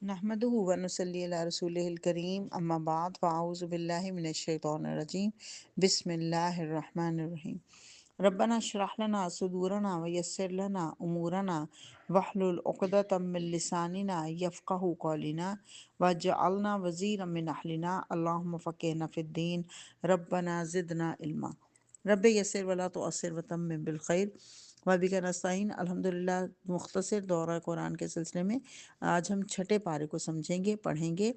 نحمده و نصلی علی رسولہ الکریم اما بعد فاعوذ باللہ من الشیطان الرجیم بسم اللہ الرحمن الرحیم ربنا اشرح لنا صدورنا ویسر لنا امورنا واحلل عقدۃ من لساننا یفقهوا قولنا واجعلنا وزیرا من اہلنا اللہم فقہنا فی الدین ربنا زدنا علما رب یسر ولا تعسر وتمم بالخیر وبک نستعین۔ الحمدللہ مختصر دورہ قرآن کے سلسلے میں آج ہم چھٹے پارے کو سمجھیں گے، پڑھیں گے۔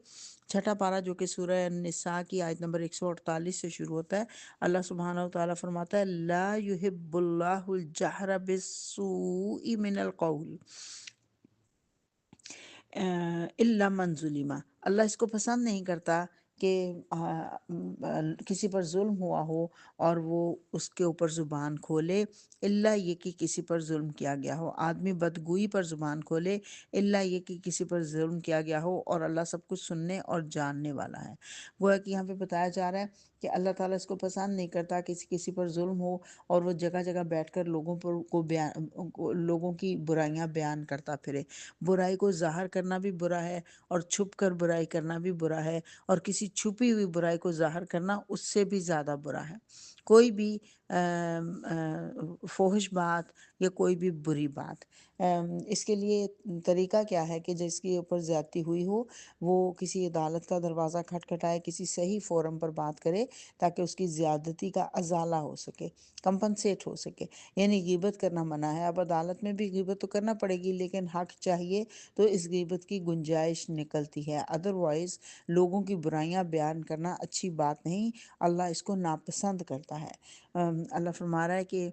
چھٹا پارہ جو کہ سورہ النساء کی آیت نمبر 148 سے شروع ہوتا ہے۔ اللہ سبحانہ و تعالیٰ فرماتا ہے لا یحب اللہ الجہر بالسوء من القول الا من ظلم۔ اللہ اس کو پسند نہیں کرتا کہ کسی پر ظلم ہوا ہو اور وہ اس کے اوپر زبان کھولے، الا یہ کہ کسی پر ظلم کیا گیا ہو۔ آدمی بدگوئی پر زبان کھولے الا یہ کہ کسی پر ظلم کیا گیا ہو، اور اللہ سب کچھ سننے اور جاننے والا ہے۔ گویا کہ یہاں پہ بتایا جا رہا ہے کہ اللہ تعالیٰ اس کو پسند نہیں کرتا کسی پر ظلم ہو اور وہ جگہ جگہ بیٹھ کر لوگوں کی برائیاں بیان کرتا پھرے۔ برائی کو ظاہر کرنا بھی برا ہے اور چھپ کر برائی کرنا بھی برا ہے، اور کسی چھپی ہوئی برائی کو ظاہر کرنا اس سے بھی زیادہ برا ہے۔ کوئی بھی فحش بات یا کوئی بھی بری بات، اس کے لیے طریقہ کیا ہے کہ جس کے اوپر زیادتی ہوئی ہو وہ کسی عدالت کا دروازہ کھٹکھٹائے، کسی صحیح فورم پر بات کرے تاکہ اس کی زیادتی کا ازالہ ہو سکے، کمپنسیٹ ہو سکے۔ یعنی غیبت کرنا منع ہے۔ اب عدالت میں بھی غیبت تو کرنا پڑے گی، لیکن حق چاہیے تو اس غیبت کی گنجائش نکلتی ہے، ادروائز لوگوں کی برائیاں بیان کرنا اچھی بات نہیں، اللہ اس کو ناپسند کرتا ہے۔ اللہ فرما رہا ہے کہ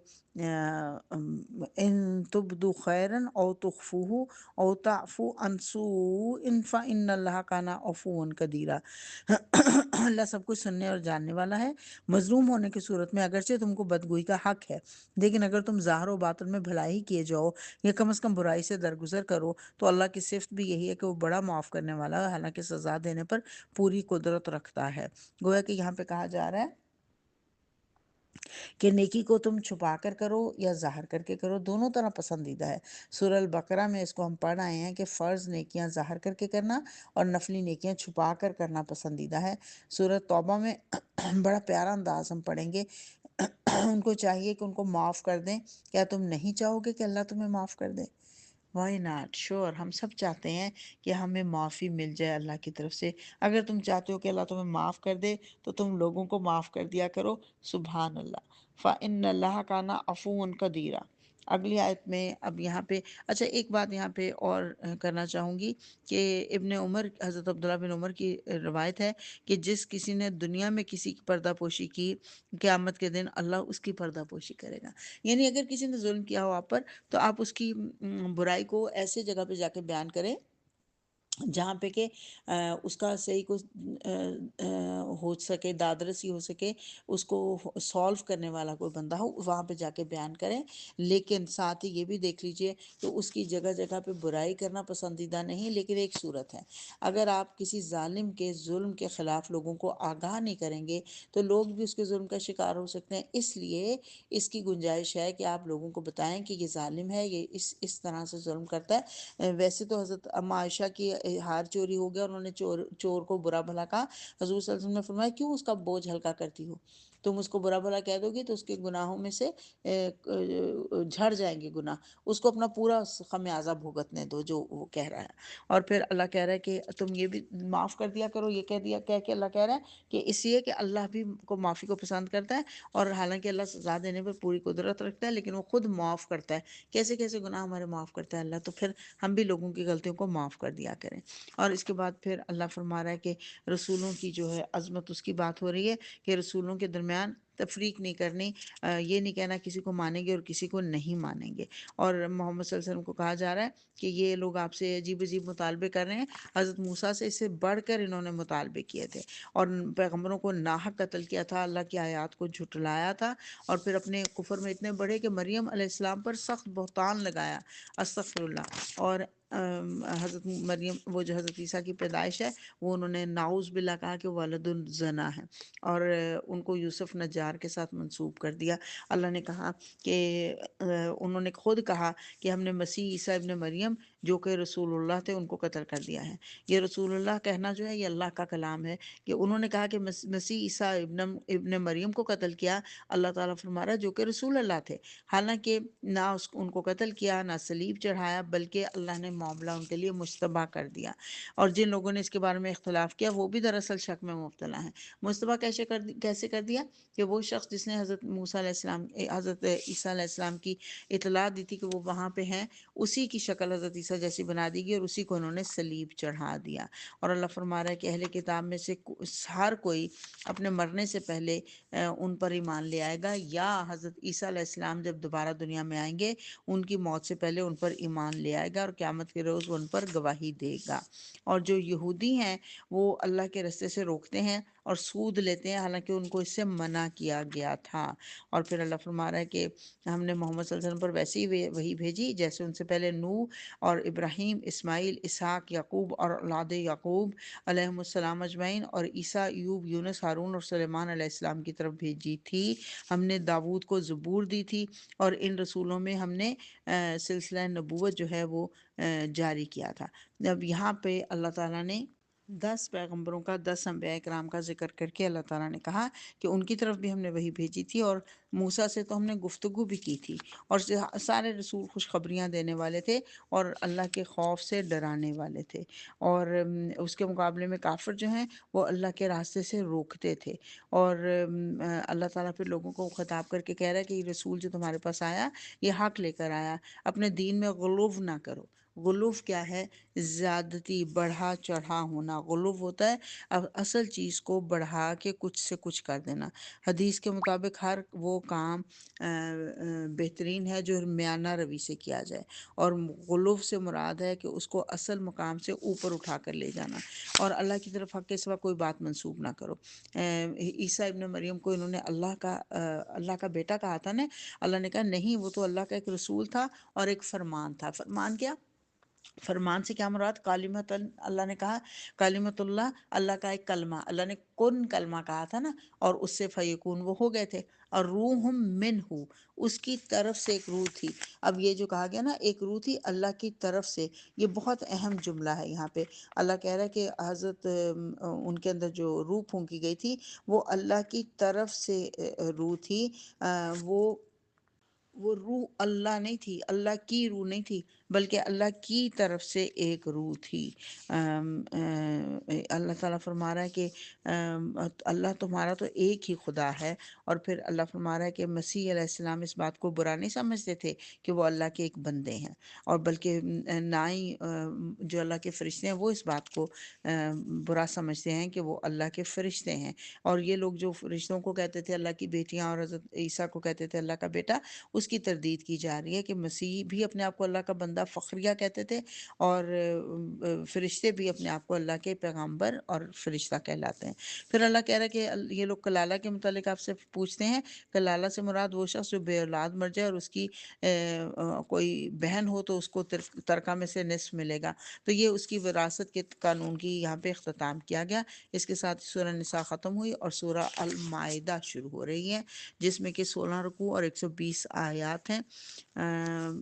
ان تبدو خیرا او تخفوہ او تعفو عن سوء فإن اللہ کان عفوا قدیرا۔ اللہ سب کچھ سننے اور جاننے والا ہے۔ مظلوم ہونے کی صورت میں اگرچہ تم کو بدگوئی کا حق ہے، لیکن اگر تم ظاہر و باطن میں بھلائی کیے جاؤ یا کم از کم برائی سے درگزر کرو تو اللہ کی صفت بھی یہی ہے کہ وہ بڑا معاف کرنے والا ہے، حالانکہ سزا دینے پر پوری قدرت رکھتا ہے۔ گویا کہ یہاں پہ کہا جا رہا ہے کہ نیکی کو تم چھپا کر کرو یا ظاہر کر کے کرو، دونوں طرح پسندیدہ ہے۔ سورہ البقرہ میں اس کو ہم پڑھ آئے ہیں کہ فرض نیکیاں ظاہر کر کے کرنا اور نفلی نیکیاں چھپا کر کرنا پسندیدہ ہے۔ سورہ توبہ میں بڑا پیارا انداز ہم پڑھیں گے۔ ان کو چاہیے کہ ان کو معاف کر دیں۔ کیا تم نہیں چاہو گے کہ اللہ تمہیں معاف کر دے؟ وائی ناٹ، شور، ہم سب چاہتے ہیں کہ ہمیں معافی مل جائے اللہ کی طرف سے۔ اگر تم چاہتے ہو کہ اللہ تمہیں معاف کر دے تو تم لوگوں کو معاف کر دیا کرو۔ سبحان اللہ۔ فَإِنَّ اللَّهَ كَانَ عَفُوًّا قَدِيرًا۔ اگلی آیت میں اب یہاں پہ اچھا ایک بات یہاں پہ اور کرنا چاہوں گی کہ ابن عمر، حضرت عبداللہ بن عمر کی روایت ہے کہ جس کسی نے دنیا میں کسی کی پردہ پوشی کی، قیامت کے دن اللہ اس کی پردہ پوشی کرے گا۔ یعنی اگر کسی نے ظلم کیا ہو آپ پر تو آپ اس کی برائی کو ایسے جگہ پہ جا کے بیان کریں جہاں پہ کہ اس کا صحیح کو ہو سکے، دادرسی ہو سکے، اس کو سولو کرنے والا کوئی بندہ ہو، وہاں پہ جا کے بیان کریں۔ لیکن ساتھ ہی یہ بھی دیکھ لیجئے تو اس کی جگہ جگہ پہ برائی کرنا پسندیدہ نہیں، لیکن ایک صورت ہے، اگر آپ کسی ظالم کے ظلم کے خلاف لوگوں کو آگاہ نہیں کریں گے تو لوگ بھی اس کے ظلم کا شکار ہو سکتے ہیں۔ اس لیے اس کی گنجائش ہے کہ آپ لوگوں کو بتائیں کہ یہ ظالم ہے، یہ اس طرح سے ظلم کرتا ہے۔ ویسے تو حضرت اما عائشہ کی ہار چوری ہو گیا، انہوں نے چور کو برا بھلا کہا، حضور صلی اللہ علیہ وسلم نے فرمایا کیوں اس کا بوجھ ہلکا کرتی ہو؟ تم اس کو برا بھلا کہہ دو گی تو اس کے گناہوں میں سے جھڑ جائیں گے گناہ، اس کو اپنا پورا خمیازہ بھگتنے دو جو وہ کہہ رہا ہے۔ اور پھر اللہ کہہ رہا ہے کہ تم یہ بھی معاف کر دیا کرو، یہ کہہ کے اللہ کہہ رہا ہے کہ اس لیے کہ اللہ بھی کو معافی کو پسند کرتا ہے، اور حالانکہ اللہ سزا دینے پر پوری قدرت رکھتا ہے لیکن وہ خود معاف کرتا ہے۔ کیسے کیسے گناہ ہمارے معاف کرتا ہے اللہ، تو پھر ہم بھی لوگوں کی غلطیوں کو معاف کر دیا کریں۔ اور اس کے بعد پھر اللہ فرما رہا ہے کہ رسولوں کی جو ہے عظمت، اس کی بات ہو رہی ہے کہ رسولوں کے درمیان تفریق نہیں کرنی، یہ نہیں کہنا کسی کو مانیں گے اور کسی کو نہیں مانیں گے۔ اور محمد صلی اللہ علیہ وسلم کو کہا جا رہا ہے کہ یہ لوگ آپ سے عجیب عجیب مطالبے کر رہے ہیں، حضرت موسیٰ سے اس سے بڑھ کر انہوں نے مطالبے کیے تھے اور پیغمبروں کو ناحق قتل کیا تھا، اللہ کی آیات کو جھٹلایا تھا، اور پھر اپنے کفر میں اتنے بڑھے کہ مریم علیہ السلام پر سخت بہتان لگایا، استغفر اللہ۔ اور حضرت مریم، وہ جو حضرت عیسیٰ کی پیدائش ہے، وہ انہوں نے نعوذ باللہ کہا کہ ولد الزنا ہے، اور ان کو یوسف نجار کے ساتھ منسوب کر دیا۔ اللہ نے کہا کہ انہوں نے خود کہا کہ ہم نے مسیح عیسیٰ ابن مریم جو کہ رسول اللہ تھے ان کو قتل کر دیا ہے۔ یہ رسول اللہ کہنا جو ہے یہ اللہ کا کلام ہے کہ انہوں نے کہا کہ مسیح عیسیٰ ابن مریم کو قتل کیا، اللہ تعالیٰ فرما رہا ہے جو کہ رسول اللہ تھے، حالانکہ نہ ان کو قتل کیا نہ صلیب چڑھایا، بلکہ اللہ نے معاملہ ان کے لیے مشتبہ کر دیا۔ اور جن لوگوں نے اس کے بارے میں اختلاف کیا وہ بھی دراصل شک میں مبتلا ہیں۔ مشتبہ کیسے کر دیا کہ وہ شخص جس نے حضرت موسیٰ علیہ السلام حضرت عیسیٰ علیہ السلام کی اطلاع دی تھی کہ وہ وہاں پہ ہیں، اسی کی شکل حضرت عیسیٰ جیسی بنا دی گئی اور اسی کو انہوں نے صلیب چڑھا دیا۔ اور اللہ فرما رہا ہے کہ اہل کتاب میں سے ہر کوئی اپنے مرنے سے پہلے ان پر ایمان لے آئے گا، یا حضرت عیسیٰ علیہ السلام جب دوبارہ دنیا میں آئیں گے ان کی موت سے پہلے ان پر ایمان لے آئے گا اور قیامت کے روز وہ ان پر گواہی دے گا۔ اور جو یہودی ہیں وہ اللہ کے رستے سے روکتے ہیں اور سود لیتے ہیں، حالانکہ ان کو اس سے منع کیا گیا تھا۔ اور پھر اللہ فرما رہا ہے کہ ہم نے محمد صلی اللہ علیہ وسلم پر ویسی ہی وحی بھیجی جیسے ان سے پہلے نوح اور ابراہیم، اسماعیل، اسحاق، یعقوب اور اولاد یعقوب علیہم السلام اجمعین، اور عیسیٰ، ایوب، یونس، ہارون اور سلیمان علیہ السلام کی طرف بھیجی تھی۔ ہم نے داود کو زبور دی تھی، اور ان رسولوں میں ہم نے سلسلہ نبوت جو ہے وہ جاری کیا تھا۔ اب یہاں پہ اللہ تعالیٰ نے 10 پیغمبروں کا، 10 انبیاء کرام کا ذکر کر کے اللہ تعالیٰ نے کہا کہ ان کی طرف بھی ہم نے وہی بھیجی تھی، اور موسیٰ سے تو ہم نے گفتگو بھی کی تھی، اور سارے رسول خوشخبریاں دینے والے تھے اور اللہ کے خوف سے ڈرانے والے تھے، اور اس کے مقابلے میں کافر جو ہیں وہ اللہ کے راستے سے روکتے تھے۔ اور اللہ تعالیٰ پھر لوگوں کو خطاب کر کے کہہ رہا ہے کہ یہ رسول جو تمہارے پاس آیا یہ حق لے کر آیا، اپنے دین میں غلو نہ کرو۔ غلو کیا ہے؟ زیادتی، بڑھا چڑھا ہونا غلو ہوتا ہے، اصل چیز کو بڑھا کے کچھ سے کچھ کر دینا۔ حدیث کے مطابق ہر وہ کام بہترین ہے جو میانہ روی سے کیا جائے، اور غلو سے مراد ہے کہ اس کو اصل مقام سے اوپر اٹھا کر لے جانا، اور اللہ کی طرف حق کے سوا کوئی بات منسوب نہ کرو۔ عیسیٰ ابن مریم کو انہوں نے اللہ کا بیٹا کہا تھا نا، اللہ نے کہا نہیں، وہ تو اللہ کا ایک رسول تھا اور ایک فرمان تھا۔ فرمان کیا؟ فرمان سے کیا مراد؟ کلمت، اللہ نے کہا کلمت اللہ، اللہ کا ایک کلمہ، اللہ نے کن کلمہ کہا تھا نا، اور اس سے فیکون وہ ہو گئے تھے، اور روح منہ، اس کی طرف سے ایک روح تھی۔ اب یہ جو کہا گیا نا ایک روح تھی اللہ کی طرف سے، یہ بہت اہم جملہ ہے۔ یہاں پہ اللہ کہہ رہا ہے کہ حضرت ان کے اندر جو روح پھونکی گئی تھی وہ اللہ کی طرف سے روح تھی، وہ روح اللہ نہیں تھی، اللہ کی روح نہیں تھی، بلکہ اللہ کی طرف سے ایک روح تھی۔ اللہ تعالیٰ فرما رہا ہے کہ اللہ تمہارا تو ایک ہی خدا ہے، اور پھر اللہ فرما رہا ہے کہ مسیح علیہ السلام اس بات کو برا نہیں سمجھتے تھے کہ وہ اللہ کے ایک بندے ہیں، اور بلکہ نہ ہی جو اللہ کے فرشتے ہیں وہ اس بات کو برا سمجھتے ہیں کہ وہ اللہ کے فرشتے ہیں۔ اور یہ لوگ جو فرشتوں کو کہتے تھے اللہ کی بیٹیاں، اور حضرت عیسیٰ کو کہتے تھے اللہ کا بیٹا، اس کی تردید کی جا رہی ہے کہ مسیح بھی اپنے آپ کو اللہ کا بندہ فخریہ کہتے تھے، اور فرشتے بھی اپنے آپ کو اللہ کے پیغمبر اور فرشتہ کہلاتے ہیں۔ پھر اللہ کہہ رہا ہے کہ یہ لوگ کلالہ کے متعلق آپ سے پوچھتے ہیں، کلالہ سے مراد وہ شخص جو بے اولاد مر جائے اور اس کی کوئی بہن ہو تو اس کو ترکہ میں سے نصف ملے گا، تو یہ اس کی وراثت کے قانون کی یہاں پہ اختتام کیا گیا۔ اس کے ساتھ سورہ نساء ختم ہوئی اور سورہ المائدہ شروع ہو رہی ہے، جس میں کہ 16 رکوع اور 120 آیات ہیں۔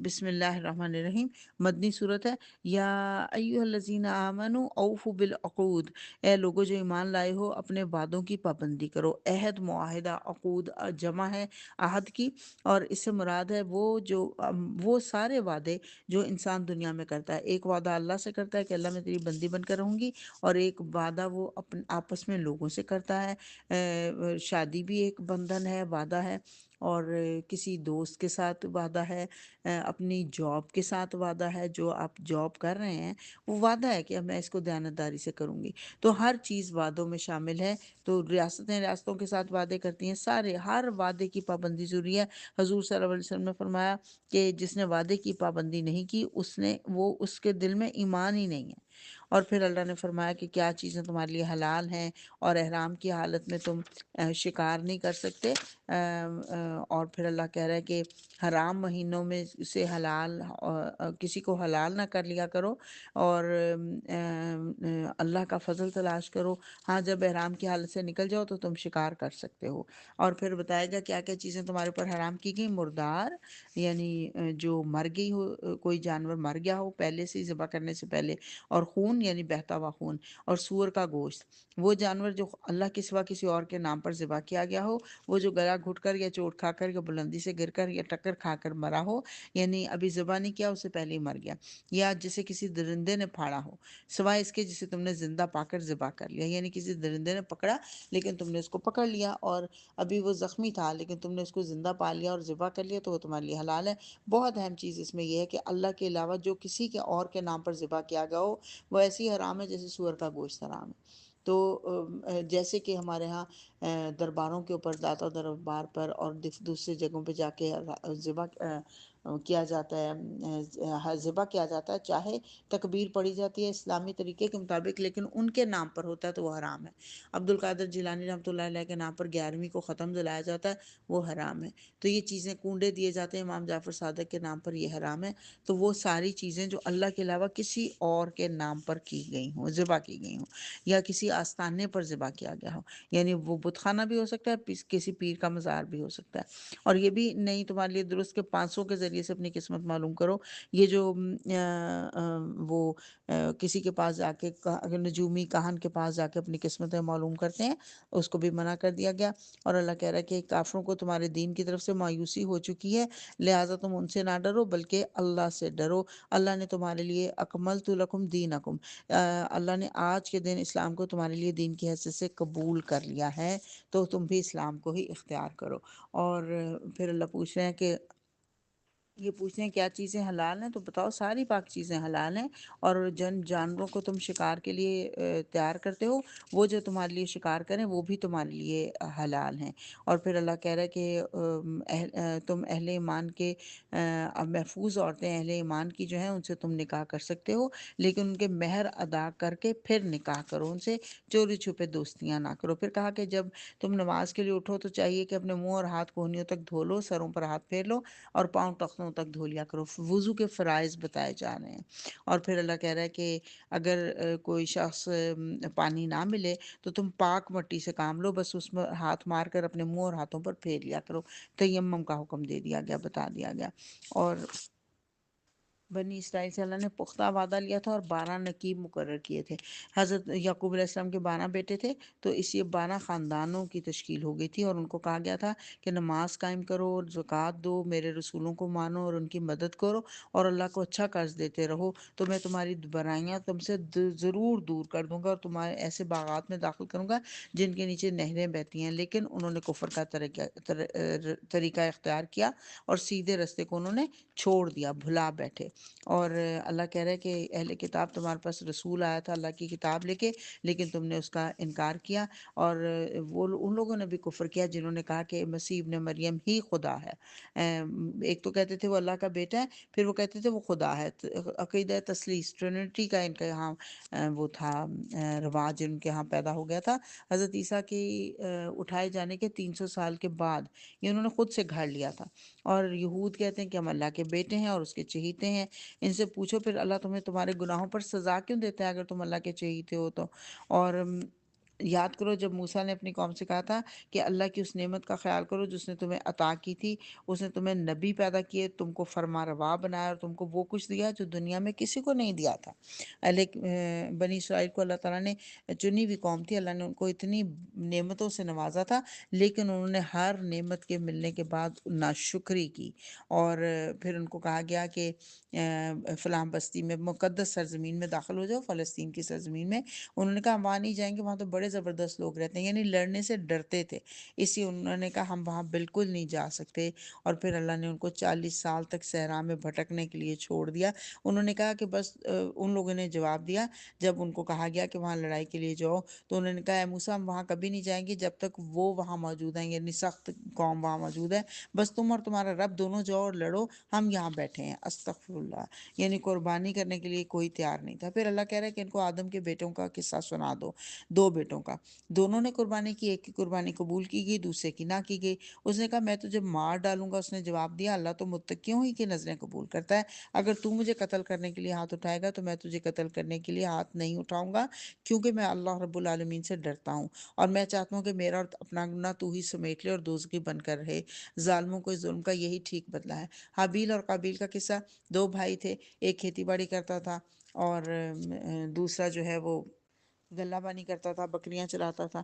بسم اللہ الرحمن الرحیم، مدنی صورت ہے۔ یا ایھا الذین آمنوا اوفوا بالعقود، اے لوگو جو ایمان لائے ہو اپنے وعدوں کی پابندی کرو۔ عہد، معاہدہ، عقود جمع ہے عہد کی، اور اس سے مراد ہے وہ سارے وعدے جو انسان دنیا میں کرتا ہے۔ ایک وعدہ اللہ سے کرتا ہے کہ اللہ میں تیری بندی بن کر رہوں گی، اور ایک وعدہ وہ اپنے آپس میں لوگوں سے کرتا ہے۔ شادی بھی ایک بندھن ہے، وعدہ ہے، اور کسی دوست کے ساتھ وعدہ ہے، اپنی جاب کے ساتھ وعدہ ہے، جو آپ جاب کر رہے ہیں وہ وعدہ ہے کہ میں اس کو دیانتداری سے کروں گی۔ تو ہر چیز وعدوں میں شامل ہے۔ تو ریاستوں کے ساتھ وعدے کرتی ہیں، ہر وعدے کی پابندی ضروری ہے۔ حضور صلی اللہ علیہ وسلم نے فرمایا کہ جس نے وعدے کی پابندی نہیں کی اس کے دل میں ایمان ہی نہیں ہے۔ اور پھر اللہ نے فرمایا کہ کیا چیزیں تمہارے لیے حلال ہیں اور احرام کی حالت میں تم شکار نہیں کر سکتے۔ اور پھر اللہ کہہ رہا ہے کہ حرام مہینوں میں سے حلال کسی کو حلال نہ کر لیا کرو، اور اللہ کا فضل تلاش کرو، ہاں جب احرام کی حالت سے نکل جاؤ تو تم شکار کر سکتے ہو۔ اور پھر بتایا گیا کیا کیا چیزیں تمہارے اوپر حرام کی گئی، مردار یعنی جو مر گئی ہو، کوئی جانور مر گیا ہو پہلے سے ذبح کرنے سے پہلے، اور خون یعنی بہتا ہوا خون، اور سور کا گوشت، وہ جانور جو اللہ کے سوا کسی اور کے نام پر ذبح کیا گیا ہو، وہ جو گلا گھٹ کر یا چوٹ کھا کر یا بلندی سے گر کر یا ٹکر کھا کر مرا ہو، یعنی ابھی ذبح نہیں کیا، اس سے پہلے ہی مر گیا، یا جسے کسی درندے نے پھاڑا ہو سوائے اس کے جسے تم نے زندہ پا کر ذبح کر لیا، یعنی کسی درندے نے پکڑا لیکن تم نے اس کو پکڑ لیا اور ابھی وہ زخمی تھا لیکن تم نے اس کو زندہ پا لیا اور ذبح کر لیا، تو وہ تمہارے لیے حلال ہے۔ بہت اہم چیز اس میں یہ ہے کہ اللہ کے علاوہ جو کسی کے اور کے نام پر ذبح کیا گیا ہو وہ ایسی حرام ہے جیسے سور کا گوشت حرام ہے۔ تو جیسے کہ ہمارے ہاں درباروں کے اوپر، داتا دربار پر اور دوسری جگہوں پہ جا کے ذبح کیا جاتا ہے، ذبح کیا جاتا ہے، چاہے تکبیر پڑھی جاتی ہے اسلامی طریقے کے مطابق لیکن ان کے نام پر ہوتا ہے تو وہ حرام ہے۔ عبد القادر جیلانی رحمۃ اللہ علیہ کے نام پر 11ویں کو ختم جلایا جاتا ہے، وہ حرام ہے۔ تو یہ چیزیں کنڈے دیے جاتے ہیں امام جعفر صادق کے نام پر، یہ حرام ہے۔ تو وہ ساری چیزیں جو اللہ کے علاوہ کسی اور کے نام پر کی گئی ہوں، ذبح کی گئی ہوں، یا کسی آستانے پر ذبح کیا گیا ہو، یعنی وہ بت خانہ بھی ہو سکتا ہے، کسی پیر کا مزار بھی ہو سکتا ہے۔ اور یہ بھی نہیں تمہارے لیے درست کہ 500 کے ذریعے سے اپنی قسمت معلوم کرو، یہ جو وہ کسی کے پاس جا کے نجومی کہن کے پاس جا کے اپنی قسمتیں معلوم کرتے ہیں، اس کو بھی منع کر دیا گیا۔ اور اللہ کہہ رہا ہے کہ کافروں کو تمہارے دین کی طرف سے مایوسی ہو چکی ہے، لہٰذا تم ان سے نہ ڈرو بلکہ اللہ سے ڈرو۔ اللہ نے تمہارے لیے اکملت لکم دینکم، اللہ نے آج کے دن اسلام کو تمہارے لیے دین کی حیثیت سے قبول کر لیا ہے، تو تم بھی اسلام کو ہی اختیار کرو۔ اور پھر اللہ پوچھ رہے ہیں کہ یہ پوچھتے ہیں کیا چیزیں حلال ہیں، تو بتاؤ ساری پاک چیزیں حلال ہیں، اور جن جانوروں کو تم شکار کے لیے تیار کرتے ہو وہ جو تمہارے لیے شکار کریں وہ بھی تمہارے لیے حلال ہیں۔ اور پھر اللہ کہہ رہا ہے کہ تم اہل ایمان کے محفوظ عورتیں اہل ایمان کی جو ہیں ان سے تم نکاح کر سکتے ہو، لیکن ان کے مہر ادا کر کے پھر نکاح کرو، ان سے چوری چھپے دوستیاں نہ کرو۔ پھر کہا کہ جب تم نماز کے لیے اٹھو تو چاہیے کہ اپنے منہ اور ہاتھ کوہنیوں تک دھو لو، سروں پر ہاتھ پھیر لو اور پاؤں تختوں تک دھو لیا کرو۔ وضو کے فرائض بتائے جا رہے ہیں۔ اور پھر اللہ کہہ رہا ہے کہ اگر کوئی شخص پانی نہ ملے تو تم پاک مٹی سے کام لو، بس اس میں ہاتھ مار کر اپنے منہ اور ہاتھوں پر پھیر لیا کرو۔ تیمم کا حکم دے دیا گیا، بتا دیا گیا۔ اور بنی اسرائیل سے اللہ نے پختہ وعدہ لیا تھا اور 12 نقیب مقرر کیے تھے۔ حضرت یعقوب علیہ السلام کے 12 بیٹے تھے، تو اس یہ 12 خاندانوں کی تشکیل ہو گئی تھی، اور ان کو کہا گیا تھا کہ نماز قائم کرو اور زکوٰۃ دو، میرے رسولوں کو مانو اور ان کی مدد کرو، اور اللہ کو اچھا قرض دیتے رہو، تو میں تمہاری برائیاں تم سے ضرور دور کر دوں گا اور تمہارے ایسے باغات میں داخل کروں گا جن کے نیچے نہریں بہتی ہیں۔ لیکن انہوں نے کفر کا طریقہ اختیار کیا اور سیدھے رستے کو انہوں نے چھوڑ دیا، بھلا بیٹھے۔ اور اللہ کہہ رہا ہے کہ اہل کتاب تمہارے پاس رسول آیا تھا اللہ کی کتاب لے کے، لیکن تم نے اس کا انکار کیا، اور وہ ان لوگوں نے بھی کفر کیا جنہوں نے کہا کہ مسیح ابن مریم ہی خدا ہے۔ ایک تو کہتے تھے وہ اللہ کا بیٹا ہے، پھر وہ کہتے تھے وہ خدا ہے۔ عقیدہ تثلیث ٹرینٹی کا ان کے یہاں وہ تھا رواج، ان کے یہاں پیدا ہو گیا تھا۔ حضرت عیسیٰ کی اٹھائے جانے کے 300 سال کے بعد یہ انہوں نے خود سے گھڑ لیا تھا۔ اور یہود کہتے ہیں کہ ہم اللہ کے بیٹے ہیں اور اس کے چہیتے ہیں۔ ان سے پوچھو پھر اللہ تمہیں تمہارے گناہوں پر سزا کیوں دیتا ہے اگر تم اللہ کے چہیتے ہو تو۔ اور یاد کرو جب موسیٰ نے اپنی قوم سے کہا تھا کہ اللہ کی اس نعمت کا خیال کرو جس نے تمہیں عطا کی تھی، اس نے تمہیں نبی پیدا کیے، تم کو فرما روا بنایا اور تم کو وہ کچھ دیا جو دنیا میں کسی کو نہیں دیا تھا۔ بنی اسرائیل کو اللہ تعالیٰ نے چنی ہوئی قوم تھی، اللہ نے ان کو اتنی نعمتوں سے نوازا تھا، لیکن انہوں نے ہر نعمت کے ملنے کے بعد ناشکری کی۔ اور پھر ان کو کہا گیا کہ فلاں بستی میں مقدس سرزمین میں داخل ہو جاؤ، فلسطین کی سرزمین میں۔ انہوں نے کہا وہاں نہیں جائیں گے، وہاں تو بڑے بڑے زبردست لوگ رہتے ہیں، یعنی لڑنے سے ڈرتے تھے، اسی انہوں نے کہا ہم وہاں بالکل نہیں جا سکتے، اور پھر اللہ نے ان کو 40 سال تک صحرا میں بھٹکنے کے لیے چھوڑ دیا۔ انہوں نے کہا کہ بس ان لوگوں نے جواب دیا جب ان کو کہا گیا کہ وہاں لڑائی کے لیے جاؤ، تو انہوں نے کہا اے موسیٰ ہم وہاں کبھی نہیں جائیں گے جب تک وہ وہاں موجود ہیں، یعنی سخت قوم وہاں موجود ہے، بس تم اور تمہارا رب دونوں جاؤ اور لڑو، ہم یہاں بیٹھے ہیں۔ استغفر اللہ، یعنی قربانی کرنے کے لیے کوئی تیار نہیں تھا۔ پھر اللہ کہہ رہا ہے کہ ان کو آدم کے بیٹوں کا قصہ سنا دو، دو بیٹوں کا، دونوں نے قربانی کی، ایک کی قربانی قبول کی گئی، دوسرے کی نہ کی گئی۔ اس نے کہا میں تجھے مار ڈالوں گا، اس نے جواب دیا اللہ تو متقیوں ہی کی نظریں قبول کرتا ہے، اگر تو مجھے قتل کرنے کے لیے ہاتھ اٹھائے گا تو میں تجھے قتل کرنے کے لیے ہاتھ نہیں اٹھاؤں گا، کیونکہ میں اللہ رب العالمین سے ڈرتا ہوں، اور میں چاہتا ہوں کہ میرا اور اپنا گناہ تو ہی سمیٹ لے اور دوزخی بن کر رہے، ظالموں کو اس ظلم کا یہی ٹھیک بدلہ ہے۔ حابیل اور قابیل کا قصہ، دو بھائی تھے، ایک کھیتی باڑی کرتا تھا اور دوسرا جو ہے وہ غلہ بانی کرتا تھا، بکریاں چلاتا تھا۔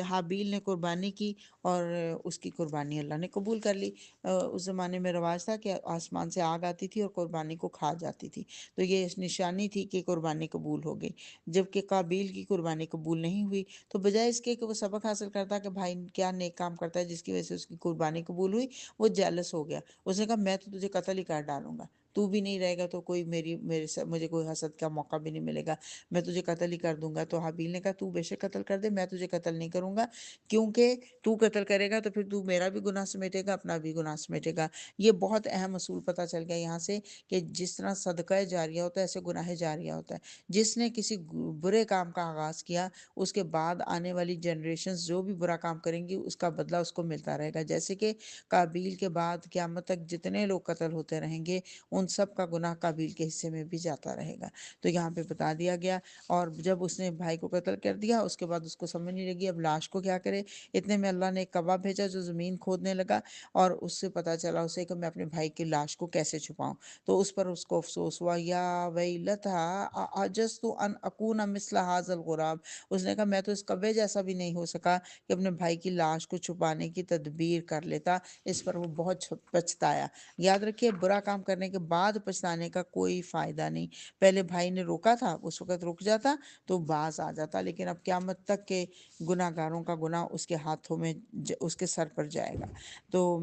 حابیل نے قربانی کی اور اس کی قربانی اللہ نے قبول کر لی۔ اس زمانے میں رواج تھا کہ آسمان سے آگ آتی تھی اور قربانی کو کھا جاتی تھی، تو یہ نشانی تھی کہ قربانی قبول ہو گئی۔ جبکہ قابیل کی قربانی قبول نہیں ہوئی، تو بجائے اس کے کہ وہ سبق حاصل کرتا کہ بھائی کیا نیک کام کرتا ہے جس کی وجہ سے اس کی قربانی قبول ہوئی، وہ جیلس ہو گیا۔ اس نے کہا میں تو تجھے قتل ہی کر ڈالوں گا، تو بھی نہیں رہے گا تو کوئی مجھے کوئی حسد کا موقع بھی نہیں ملے گا، میں تجھے قتل ہی کر دوں گا۔ تو حابیل نے کہا تو بے شک قتل کر دے، میں تجھے قتل نہیں کروں گا، کیونکہ تو قتل کرے گا تو پھر تو میرا بھی گناہ سمیٹے گا، اپنا بھی گناہ سمیٹے گا۔ یہ بہت اہم اصول پتہ چل گیا یہاں سے کہ جس طرح صدقہ جاریہ ہوتا ہے ایسے گناہ جاریہ ہوتا ہے۔ جس نے کسی برے کام کا آغاز کیا، اس کے بعد آنے والی جنریشنز جو بھی برا کام کریں گی اس کا بدلہ اس کو ملتا رہے گا، جیسے کہ قابیل کے بعد قیامت تک جتنے لوگ قتل ہوتے رہیں گے ان سب کا گناہ قابیل کے حصے میں بھی جاتا رہے گا۔ تو یہاں پہ بتا دیا گیا، اور جب اس نے بھائی کو قتل کر دیا اس کے بعد اس کو سمجھ نہیں لگی اب لاش کو کیا کرے، اتنے میں اللہ نے ایک کوا بھیجا جو زمین کھودنے لگا، اور اس سے پتا چلا اسے کہ میں اپنے بھائی کی لاش کو کیسے چھپاؤں۔ تو اس پر اس کو افسوس ہوا، یا ویلتھا عجزت ان اکون مثل ھذا الغراب، اس نے کہا میں تو اس کوے جیسا بھی نہیں ہو سکا کہ اپنے بھائی کی لاش کو چھپانے کی تدبیر کر لیتا۔ اس پر وہ بہت پچھتایا۔ یاد رکھیے برا کام کرنے کے بعد پچھتانے کا کوئی فائدہ نہیں، پہلے بھائی نے روکا تھا اس وقت رک جاتا تو باز آ جاتا، لیکن اب قیامت تک کے گناہ گاروں کا گناہ اس کے ہاتھوں میں اس کے سر پر جائے گا۔ تو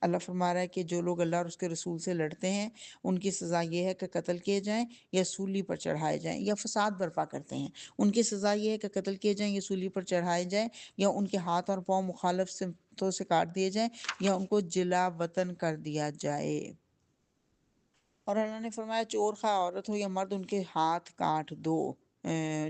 اللہ فرما رہا ہے کہ جو لوگ اللہ اور اس کے رسول سے لڑتے ہیں ان کی سزا یہ ہے کہ قتل کیے جائیں یا سولی پر چڑھائے جائیں، یا فساد برپا کرتے ہیں ان کی سزا یہ ہے کہ قتل کیے جائیں یا سولی پر چڑھائے جائیں، یا ان کے ہاتھ اور پاؤں مخالف سمتوں سے کاٹ دیے جائیں، یا ان کو جلا وطن کر دیا جائے۔ اور اللہ نے فرمایا چور خواہ عورت ہو یا مرد ان کے ہاتھ کاٹ دو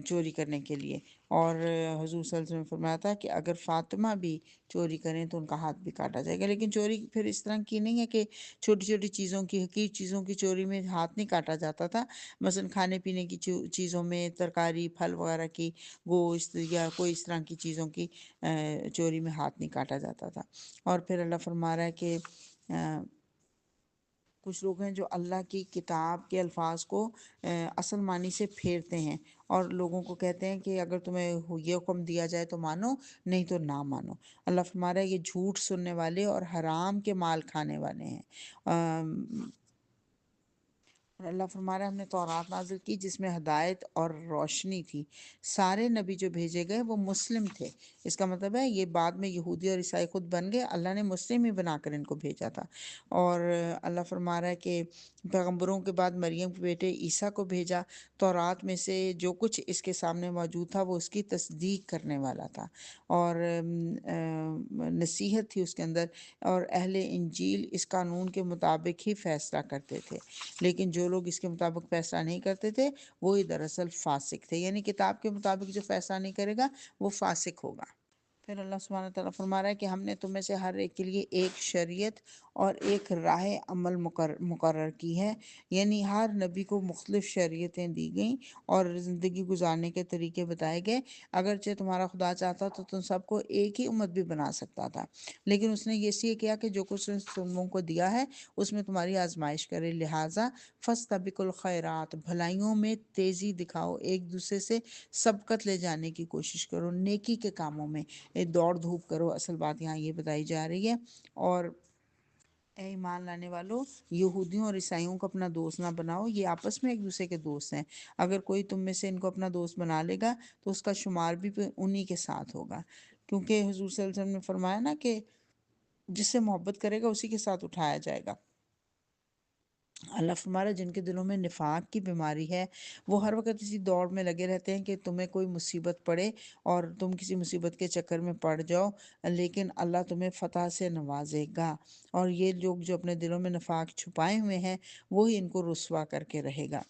چوری کرنے کے لیے۔ اور حضور صلی اللہ علیہ وسلم نے فرمایا تھا کہ اگر فاطمہ بھی چوری کریں تو ان کا ہاتھ بھی کاٹا جائے گا، لیکن چوری پھر اس طرح کی نہیں ہے کہ چھوٹی چھوٹی چیزوں کی، حقیر چیزوں کی چوری میں ہاتھ نہیں کاٹا جاتا تھا، مثلا کھانے پینے کی چیزوں میں، ترکاری پھل وغیرہ کی، گوشت یا کوئی اس طرح کی چیزوں کی چوری میں ہاتھ نہیں کاٹا جاتا تھا۔ اور پھر اللہ فرما رہا ہے کہ کچھ لوگ ہیں جو اللہ کی کتاب کے الفاظ کو اصل معنی سے پھیرتے ہیں اور لوگوں کو کہتے ہیں کہ اگر تمہیں یہ حکم دیا جائے تو مانو، نہیں تو نہ مانو۔ اللہ فرما رہا ہے یہ جھوٹ سننے والے اور حرام کے مال کھانے والے ہیں۔ اور اللہ فرما رہا ہے ہم نے تورات نازل کی جس میں ہدایت اور روشنی تھی، سارے نبی جو بھیجے گئے وہ مسلم تھے، اس کا مطلب ہے یہ بعد میں یہودی اور عیسائی خود بن گئے، اللہ نے مسلم ہی بنا کر ان کو بھیجا تھا۔ اور اللہ فرما رہا ہے کہ پیغمبروں کے بعد مریم کے بیٹے عیسیٰ کو بھیجا، تورات میں سے جو کچھ اس کے سامنے موجود تھا وہ اس کی تصدیق کرنے والا تھا، اور نصیحت تھی اس کے اندر، اور اہل انجیل اس قانون کے مطابق ہی فیصلہ کرتے تھے، لیکن جو لوگ اس کے مطابق فیصلہ نہیں کرتے تھے وہی دراصل فاسق تھے، یعنی کتاب کے مطابق جو فیصلہ نہیں کرے گا وہ فاسق ہوگا۔ پھر اللہ سبحانہ تعالیٰ فرما رہا ہے کہ ہم نے تم میں سے ہر ایک کے لیے ایک شریعت اور ایک راہ عمل مقرر کی ہے، یعنی ہر نبی کو مختلف شریعتیں دی گئیں اور زندگی گزارنے کے طریقے بتائے گئے۔ اگرچہ تمہارا خدا چاہتا تو تم سب کو ایک ہی امت بھی بنا سکتا تھا، لیکن اس نے یہ اس لیے کیا کہ جو کچھ اس نے تم لوگوں کو دیا ہے اس میں تمہاری آزمائش کرے، لہٰذا فاستبقوا الخیرات، بھلائیوں میں تیزی دکھاؤ، ایک دوسرے سے سبقت لے جانے کی کوشش کرو، نیکی کے کاموں میں دوڑ دھوپ کرو، اصل بات یہاں یہ بتائی جا رہی ہے۔ اور اے ایمان لانے والو، یہودیوں اور عیسائیوں کو اپنا دوست نہ بناؤ، یہ آپس میں ایک دوسرے کے دوست ہیں۔ اگر کوئی تم میں سے ان کو اپنا دوست بنا لے گا تو اس کا شمار بھی پھر انہی کے ساتھ ہوگا، کیونکہ حضور صلی اللہ علیہ وسلم نے فرمایا نا کہ جس سے محبت کرے گا اسی کے ساتھ اٹھایا جائے گا۔ اللہ فرمارا جن کے دلوں میں نفاق کی بیماری ہے وہ ہر وقت اسی دوڑ میں لگے رہتے ہیں کہ تمہیں کوئی مصیبت پڑے اور تم کسی مصیبت کے چکر میں پڑ جاؤ، لیکن اللہ تمہیں فتح سے نوازے گا، اور یہ لوگ جو اپنے دلوں میں نفاق چھپائے ہوئے ہیں وہی ان کو رسوا کر کے رہے گا۔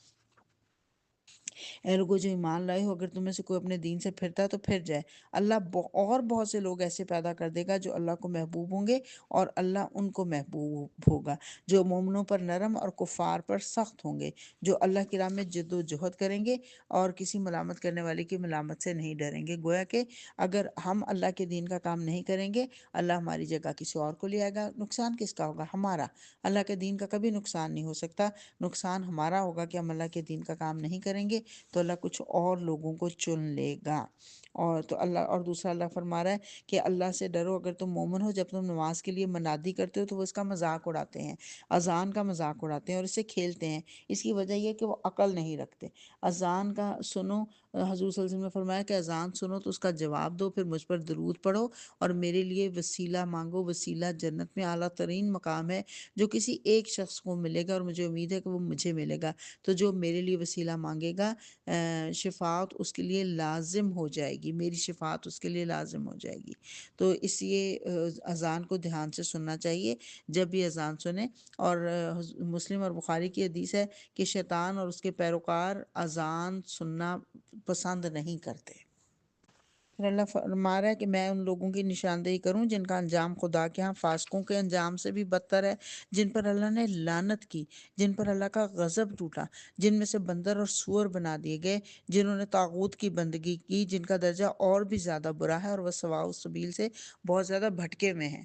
اے لوگو جو ایمان لائے ہو، اگر تم میں سے کوئی اپنے دین سے پھرتا ہے تو پھر جائے۔ اللہ اور بہت سے لوگ ایسے پیدا کر دے گا جو اللہ کو محبوب ہوں گے اور اللہ ان کو محبوب ہوگا، جو مومنوں پر نرم اور کفار پر سخت ہوں گے، جو اللہ کی راہ میں جد و جہد کریں گے اور کسی ملامت کرنے والے کی ملامت سے نہیں ڈریں گے۔ گویا کہ اگر ہم اللہ کے دین کا کام نہیں کریں گے، اللہ ہماری جگہ کسی اور کو لے آئے گا۔ نقصان کس کا ہوگا؟ ہمارا۔ اللہ کے دین کا کبھی نقصان نہیں ہو سکتا، نقصان ہمارا ہوگا کہ ہم اللہ کے دین کا کام نہیں کریں گے تو اللہ کچھ اور لوگوں کو چن لے گا۔ اور تو اللہ، اور دوسرا اللہ فرما رہا ہے کہ اللہ سے ڈرو، اگر تم مومن ہو، جب تم نماز کے لیے منادی کرتے ہو تو وہ اس کا مذاق اڑاتے ہیں، اذان کا مذاق اڑاتے ہیں اور اسے کھیلتے ہیں۔ اس کی وجہ یہ ہے کہ وہ عقل نہیں رکھتے۔ اذان کا سنو، حضور صلی اللہ علیہ وسلم نے فرمایا کہ اذان سنو تو اس کا جواب دو، پھر مجھ پر درود پڑھو اور میرے لیے وسیلہ مانگو۔ وسیلہ جنت میں اعلیٰ ترین مقام ہے جو کسی ایک شخص کو ملے گا، اور مجھے امید ہے کہ وہ مجھے ملے گا۔ تو جو میرے لیے وسیلہ مانگے گا، شفاعت اس کے لیے لازم ہو جائے گی، میری شفاعت اس کے لیے لازم ہو جائے گی۔ تو اس لیے اذان کو دھیان سے سننا چاہیے جب بھی اذان سنیں۔ اور مسلم اور بخاری کی حدیث ہے کہ شیطان اور اس کے پیروکار اذان سننا پسند نہیں کرتے۔ پھر اللہ فرما رہا ہے کہ میں ان لوگوں کی نشاندہی کروں جن کا انجام خدا کے ہاں فاسقوں کے انجام سے بھی بدتر ہے، جن پر اللہ نے لعنت کی، جن پر اللہ کا غضب ٹوٹا، جن میں سے بندر اور سور بنا دیے گئے، جنہوں نے طاغوت کی بندگی کی، جن کا درجہ اور بھی زیادہ برا ہے اور وہ سواء السبیل سے بہت زیادہ بھٹکے میں ہیں۔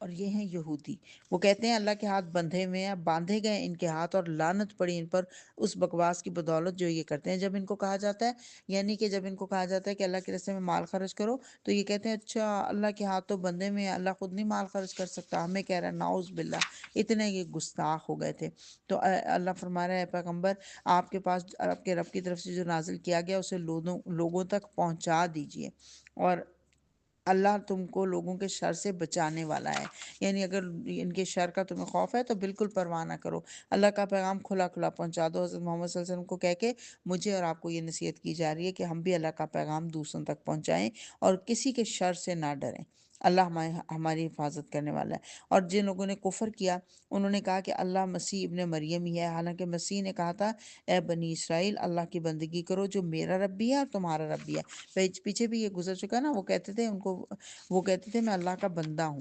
اور یہ ہیں یہودی، وہ کہتے ہیں اللہ کے ہاتھ بندھے ہوئے ہیں، باندھے گئے ان کے ہاتھ اور لعنت پڑی ان پر اس بکواس کی بدولت جو یہ کرتے ہیں۔ جب ان کو کہا جاتا ہے، یعنی کہ جب ان کو کہا جاتا ہے کہ اللہ کے راستے میں مال خرچ کرو تو یہ کہتے ہیں اچھا اللہ کے ہاتھ تو بندھے میں ہیں، اللہ خود نہیں مال خرچ کر سکتا، ہمیں کہہ رہا ہے، نعوذ باللہ، اتنے یہ گستاخ ہو گئے تھے۔ تو اللہ فرما رہا ہے، پیغمبر آپ کے پاس آپ کے رب کی طرف سے جو نازل کیا گیا اسے لوگوں تک پہنچا دیجئے، اور اللہ تم کو لوگوں کے شر سے بچانے والا ہے۔ یعنی اگر ان کے شر کا تمہیں خوف ہے تو بالکل پرواہ نہ کرو، اللہ کا پیغام کھلا کھلا پہنچا دو۔ حضرت محمد صلی اللہ علیہ وسلم کو کہہ کے مجھے اور آپ کو یہ نصیحت کی جا رہی ہے کہ ہم بھی اللہ کا پیغام دوسروں تک پہنچائیں اور کسی کے شر سے نہ ڈریں۔ اللہ ہماری حفاظت کرنے والا ہے۔ اور جن لوگوں نے کفر کیا انہوں نے کہا کہ اللہ مسیح ابن مریم ہی ہے، حالانکہ مسیح نے کہا تھا اے بنی اسرائیل اللہ کی بندگی کرو جو میرا رب بھی ہے اور تمہارا رب بھی ہے۔ پیچھے بھی یہ گزر چکا نا، وہ کہتے تھے میں اللہ کا بندہ ہوں،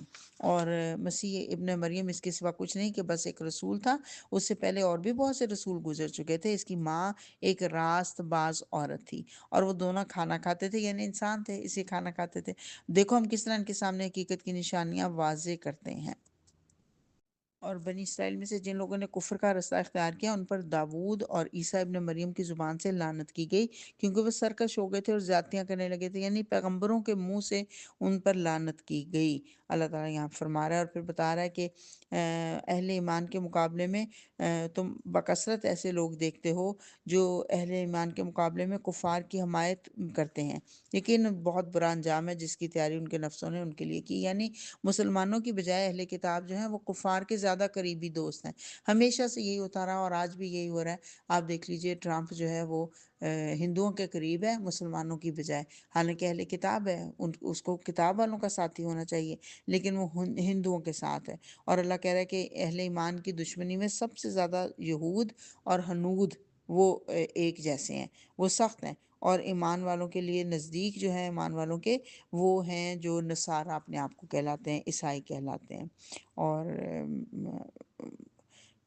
اور مسیح ابن مریم اس کے سوا کچھ نہیں کہ بس ایک رسول تھا۔ اس سے پہلے اور بھی بہت سے رسول گزر چکے تھے۔ اس کی ماں ایک راست باز عورت تھی اور وہ دونوں کھانا کھاتے تھے، یعنی انسان تھے، اسی کھانا کھاتے تھے۔ دیکھو ہم کس طرح ان کے سامنے حقیقت کی نشانیاں واضح کرتے ہیں۔ اور بنی اسرائیل میں سے جن لوگوں نے کفر کا رستہ اختیار کیا ان پر داود اور عیسیٰ ابن مریم کی زبان سے لعنت کی گئی، کیونکہ وہ سرکش ہو گئے تھے اور زیادتیاں کرنے لگے تھے، یعنی پیغمبروں کے منہ سے ان پر لعنت کی گئی۔ اللہ تعالیٰ یہاں فرما رہا ہے، اور پھر بتا رہا ہے کہ اہل ایمان کے مقابلے میں تم بکثرت ایسے لوگ دیکھتے ہو جو اہل ایمان کے مقابلے میں کفار کی حمایت کرتے ہیں، لیکن بہت برا انجام ہے جس کی تیاری ان کے نفسوں نے ان کے لیے کی۔ یعنی مسلمانوں کی بجائے اہل کتاب جو ہیں وہ کفار کے زیادہ قریبی دوست ہیں، ہمیشہ سے یہی ہوتا رہا اور آج بھی یہی ہو رہا ہے۔ آپ دیکھ لیجئے ٹرمپ جو ہے وہ ہندوؤں کے قریب ہے مسلمانوں کی بجائے، حالانکہ اہل کتاب ہے، اس کو کتاب والوں کا ساتھی ہونا چاہیے، لیکن وہ ہندوؤں کے ساتھ ہے۔ اور اللہ کہہ رہا ہے کہ اہل ایمان کی دشمنی میں سب سے زیادہ یہود اور ہنود وہ ایک جیسے ہیں، وہ سخت ہیں، اور ایمان والوں کے لیے نزدیک جو ہے ایمان والوں کے وہ ہیں جو نصارہ اپنے آپ کو کہلاتے ہیں، عیسائی کہلاتے ہیں۔ اور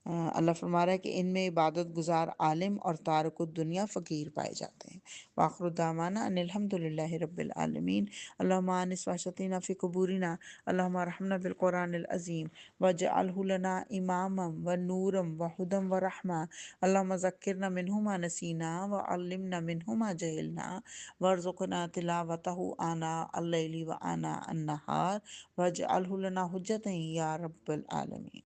اللہ فرما رہا ہے کہ ان میں عبادت گزار عالم اور تارک الدنیا فقیر پائے جاتے ہیں۔ وآخر دعوانا ان الحمد للہ رب العالمین۔ اللہم آنس واشتینا فی قبورنا، اللہم ارحمنا بالقرآن العظیم واجعلہ لنا اماما ونورا وہدی ورحمہ، اللہم ذکرنا منہ ما نسینا وعلمنا منہ ما جہلنا وارزقنا تلاوتہ آناء اللیل وآناء النہار واجعلہ لنا حجتا یا رب العالمین۔